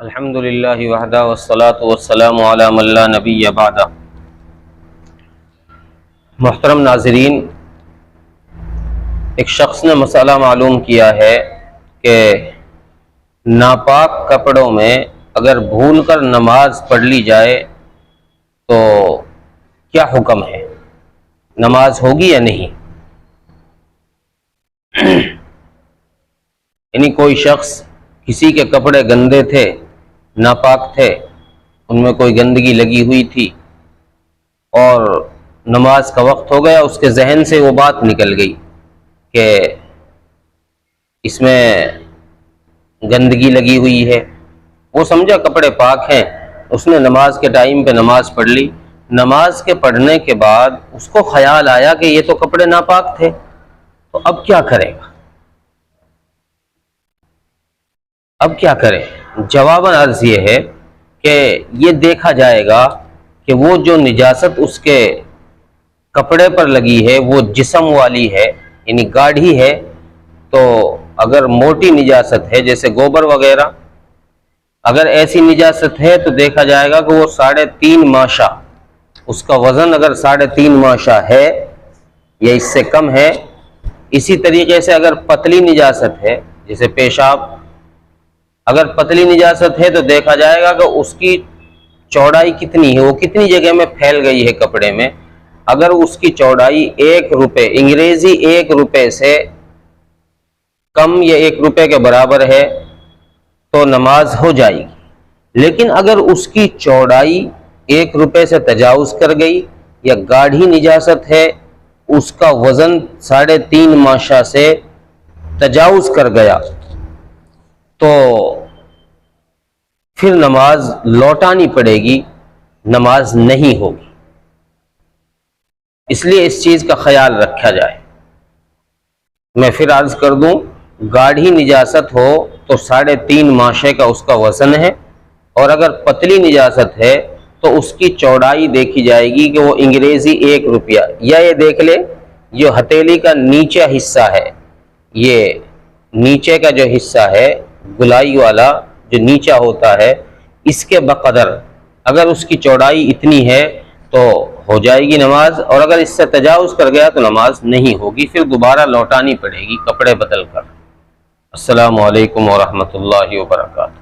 الحمد للہ وحدہ والصلاة والسلام علی من لا نبی بعدہ۔ محترم ناظرین، ایک شخص نے مسئلہ معلوم کیا ہے کہ ناپاک کپڑوں میں اگر بھول کر نماز پڑھ لی جائے تو کیا حکم ہے، نماز ہوگی یا نہیں؟ یعنی کوئی شخص کسی کے کپڑے گندے تھے، ناپاک تھے، ان میں کوئی گندگی لگی ہوئی تھی اور نماز کا وقت ہو گیا، اس کے ذہن سے وہ بات نکل گئی کہ اس میں گندگی لگی ہوئی ہے۔ وہ سمجھا کپڑے پاک ہیں، اس نے نماز کے ٹائم پہ نماز پڑھ لی۔ نماز کے پڑھنے کے بعد اس کو خیال آیا کہ یہ تو کپڑے ناپاک تھے، تو اب کیا کرے گا؟ اب کیا کرے؟ جواباً عرض یہ ہے کہ یہ دیکھا جائے گا کہ وہ جو نجاست اس کے کپڑے پر لگی ہے وہ جسم والی ہے، یعنی گاڑھی ہے، تو اگر موٹی نجاست ہے جیسے گوبر وغیرہ، اگر ایسی نجاست ہے تو دیکھا جائے گا کہ وہ 3.5 ماشا، اس کا وزن اگر 3.5 ماشا ہے یا اس سے کم ہے۔ اسی طریقے سے اگر پتلی نجاست ہے جیسے پیشاب، اگر پتلی نجاست ہے تو دیکھا جائے گا کہ اس کی چوڑائی کتنی ہے، وہ کتنی جگہ میں پھیل گئی ہے کپڑے میں۔ اگر اس کی چوڑائی 1 روپے، انگریزی 1 روپے سے کم یا 1 روپے کے برابر ہے تو نماز ہو جائے گی۔ لیکن اگر اس کی چوڑائی 1 روپے سے تجاوز کر گئی یا گاڑھی نجاست ہے، اس کا وزن 3.5 ماشا سے تجاوز کر گیا، تو پھر نماز لوٹانی پڑے گی، نماز نہیں ہوگی۔ اس لیے اس چیز کا خیال رکھا جائے۔ میں پھر عرض کر دوں، گاڑھی نجاست ہو تو 3.5 ماشے کا اس کا وزن ہے، اور اگر پتلی نجاست ہے تو اس کی چوڑائی دیکھی جائے گی کہ وہ انگریزی 1 روپیہ، یا یہ دیکھ لے جو ہتھیلی کا نیچے حصہ ہے، یہ نیچے کا جو حصہ ہے گلائی والا جو نیچا ہوتا ہے، اس کے بقدر اگر اس کی چوڑائی اتنی ہے تو ہو جائے گی نماز، اور اگر اس سے تجاوز کر گیا تو نماز نہیں ہوگی، پھر دوبارہ لوٹانی پڑے گی کپڑے بدل کر۔ السلام علیکم ورحمۃ اللہ وبرکاتہ۔